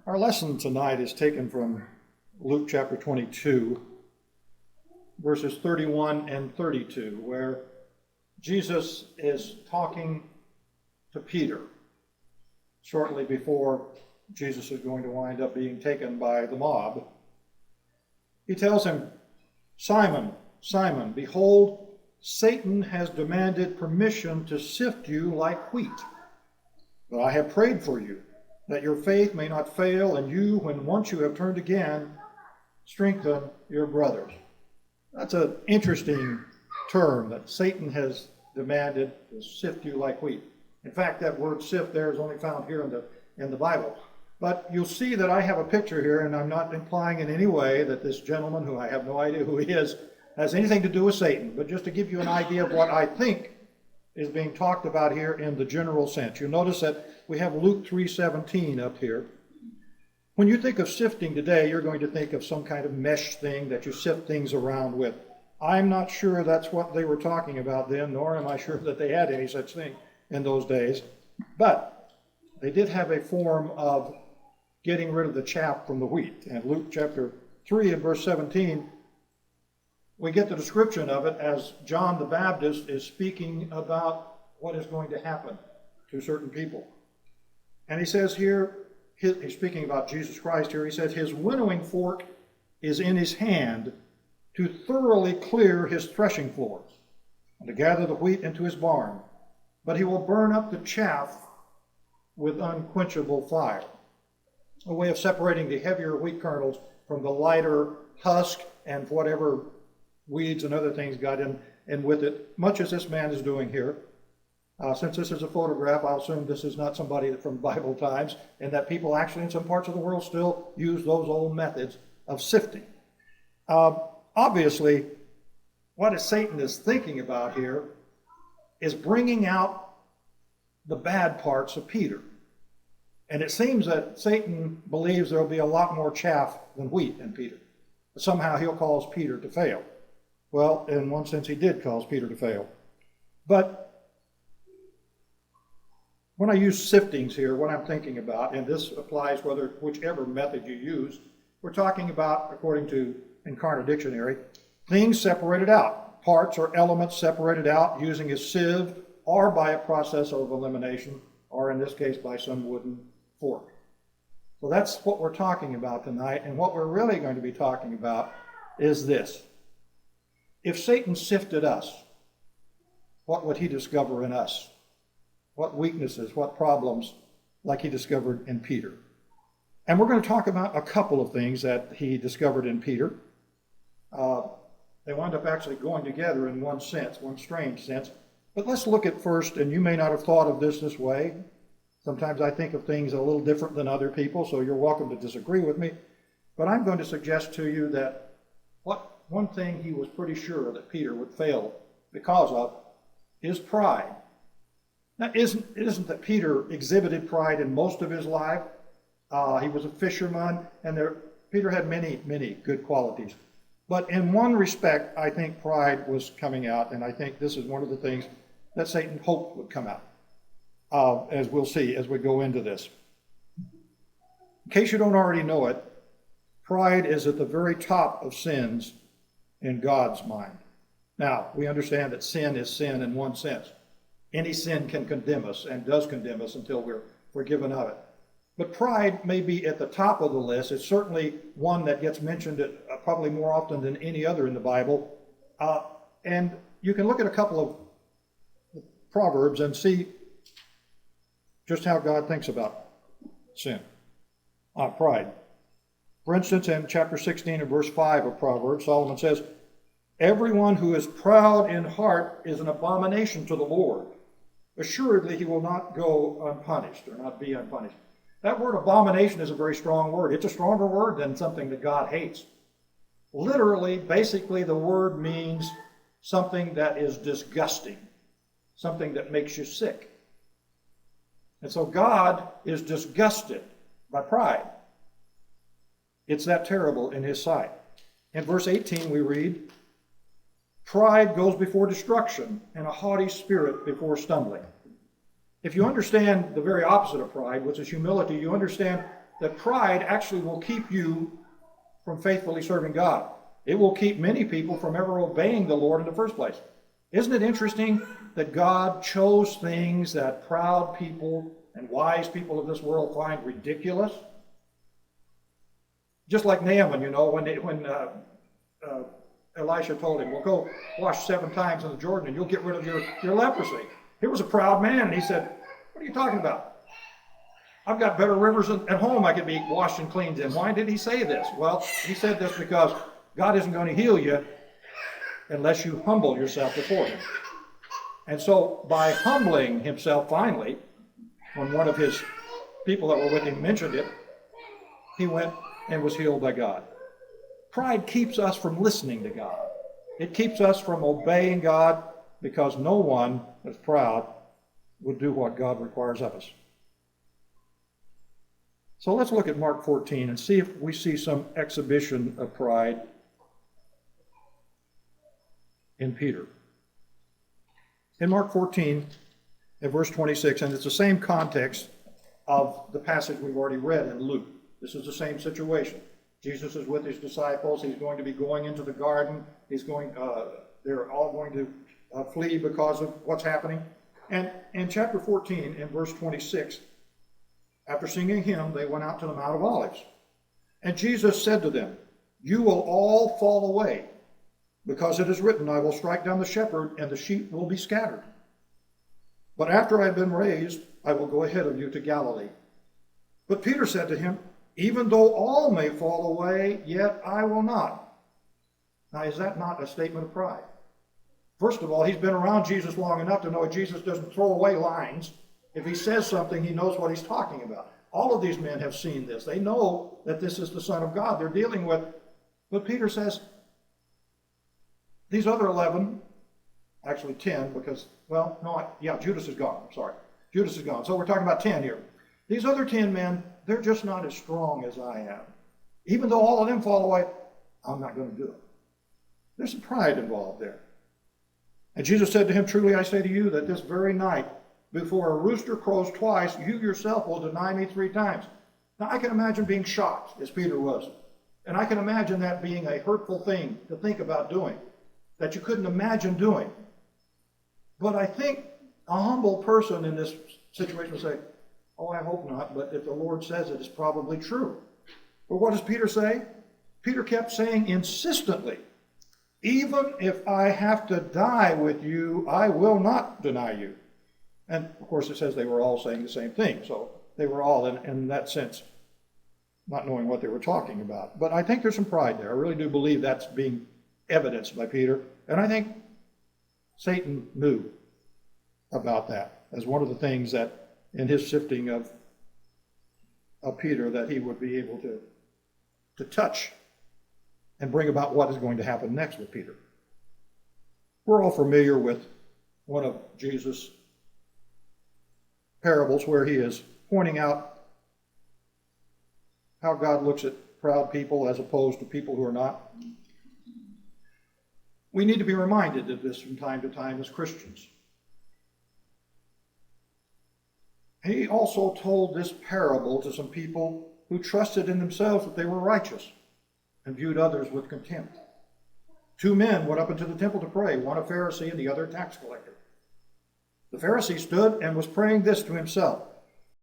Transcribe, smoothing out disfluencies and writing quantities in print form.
Our lesson tonight is taken from Luke chapter 22, verses 31 and 32, where Jesus is talking to Peter shortly before Jesus is going to wind up being taken by the mob. He tells him, "Simon, Simon, behold, Satan has demanded permission to sift you like wheat. But I have prayed for you, that your faith may not fail, and you, when once you have turned again, strengthen your brothers." That's an interesting term, that Satan has demanded to sift you like wheat. In fact, that word sift there is only found here in the Bible. But you'll see that I have a picture here, and I'm not implying in any way that this gentleman, who I have no idea who he is, has anything to do with Satan. But just to give you an idea of what I think is being talked about here in the general sense. You'll notice that we have Luke 3:17 up here. When you think of sifting today, you're going to think of some kind of mesh thing that you sift things around with. I'm not sure that's what they were talking about then, nor am I sure that they had any such thing in those days. But they did have a form of getting rid of the chaff from the wheat. And Luke chapter 3 and verse 17, we get the description of it as John the Baptist is speaking about what is going to happen to certain people. And he says here, he's speaking about Jesus Christ here, he says, his winnowing fork is in his hand to thoroughly clear his threshing floors and to gather the wheat into his barn. But he will burn up the chaff with unquenchable fire. A way of separating the heavier wheat kernels from the lighter husk and whatever weeds and other things got in with it, much as this man is doing here. Since this is a photograph, I'll assume this is not somebody from Bible times, and that people actually in some parts of the world still use those old methods of sifting. Obviously, what Satan is thinking about here is bringing out the bad parts of Peter. And it seems that Satan believes there will be a lot more chaff than wheat in Peter. Somehow he'll cause Peter to fail. Well, in one sense, he did cause Peter to fail. But when I use siftings here, what I'm thinking about, and this applies whichever method you use, we're talking about, according to Incarnate Dictionary, things separated out, parts or elements separated out using a sieve or by a process of elimination, or in this case by some wooden fork. So that's what we're talking about tonight, and what we're really going to be talking about is this. If Satan sifted us, what would he discover in us? What weaknesses, what problems, like he discovered in Peter? And we're going to talk about a couple of things that he discovered in Peter. They wind up actually going together in one sense, one strange sense. But let's look at first, and you may not have thought of this way. Sometimes I think of things a little different than other people, so you're welcome to disagree with me. But I'm going to suggest to you that one thing he was pretty sure that Peter would fail because of is pride. Now, it isn't that Peter exhibited pride in most of his life. He was a fisherman, and Peter had many, many good qualities. But in one respect, I think pride was coming out, and I think this is one of the things that Satan hoped would come out, as we'll see as we go into this. In case you don't already know it, pride is at the very top of sins in God's mind. Now, we understand that sin is sin in one sense. Any sin can condemn us and does condemn us until we're forgiven of it. But pride may be at the top of the list. It's certainly one that gets mentioned probably more often than any other in the Bible. And you can look at a couple of Proverbs and see just how God thinks about sin, pride. For instance, in chapter 16 and verse 5 of Proverbs, Solomon says, "Everyone who is proud in heart is an abomination to the Lord. Assuredly, he will not go unpunished," or not be unpunished. That word abomination is a very strong word. It's a stronger word than something that God hates. Literally, basically, the word means something that is disgusting, something that makes you sick. And so God is disgusted by pride. It's that terrible in his sight. In verse 18 we read, "Pride goes before destruction, and a haughty spirit before stumbling." If you understand the very opposite of pride, which is humility, you understand that pride actually will keep you from faithfully serving God. It will keep many people from ever obeying the Lord in the first place. Isn't it interesting that God chose things that proud people and wise people of this world find ridiculous? Just like Naaman, when Elisha told him, well, go wash 7 times in the Jordan and you'll get rid of your leprosy. He was a proud man, and he said, what are you talking about? I've got better rivers at home I could be washed and cleansed in. Why did he say this? Well, he said this because God isn't going to heal you unless you humble yourself before him. And so by humbling himself finally, when one of his people that were with him mentioned it, he went and was healed by God. Pride keeps us from listening to God. It keeps us from obeying God because no one that's proud would do what God requires of us. So let's look at Mark 14 and see if we see some exhibition of pride in Peter. In Mark 14, at verse 26, and it's the same context of the passage we've already read in Luke. This is the same situation. Jesus is with his disciples. He's going to be going into the garden. They're all going to flee because of what's happening. And in chapter 14, in verse 26, after singing a hymn, they went out to the Mount of Olives. And Jesus said to them, you will all fall away, because it is written, I will strike down the shepherd, and the sheep will be scattered. But after I have been raised, I will go ahead of you to Galilee. But Peter said to him, even though all may fall away, yet I will not. Now, is that not a statement of pride? First of all, he's been around Jesus long enough to know Jesus doesn't throw away lines. If he says something, he knows what he's talking about. All of these men have seen this. They know that this is the Son of God they're dealing with. But Peter says, these other 11, actually 10, because, Judas is gone. I'm sorry. Judas is gone. So we're talking about 10 here. These other 10 men, they're just not as strong as I am. Even though all of them fall away, I'm not going to do it. There's some pride involved there. And Jesus said to him, truly I say to you that this very night, before a rooster crows twice, you yourself will deny me 3 times. Now I can imagine being shocked, as Peter was. And I can imagine that being a hurtful thing to think about doing, that you couldn't imagine doing. But I think a humble person in this situation would say, oh, I hope not, but if the Lord says it, it's probably true. But what does Peter say? Peter kept saying insistently, even if I have to die with you, I will not deny you. And of course it says they were all saying the same thing. So they were all, in that sense, not knowing what they were talking about. But I think there's some pride there. I really do believe that's being evidenced by Peter. And I think Satan knew about that as one of the things that in his sifting of Peter, that he would be able to touch and bring about what is going to happen next with Peter. We're all familiar with one of Jesus' parables where he is pointing out how God looks at proud people as opposed to people who are not. We need to be reminded of this from time to time as Christians. He also told this parable to some people who trusted in themselves that they were righteous and viewed others with contempt. 2 men went up into the temple to pray, one a Pharisee and the other a tax collector. The Pharisee stood and was praying this to himself,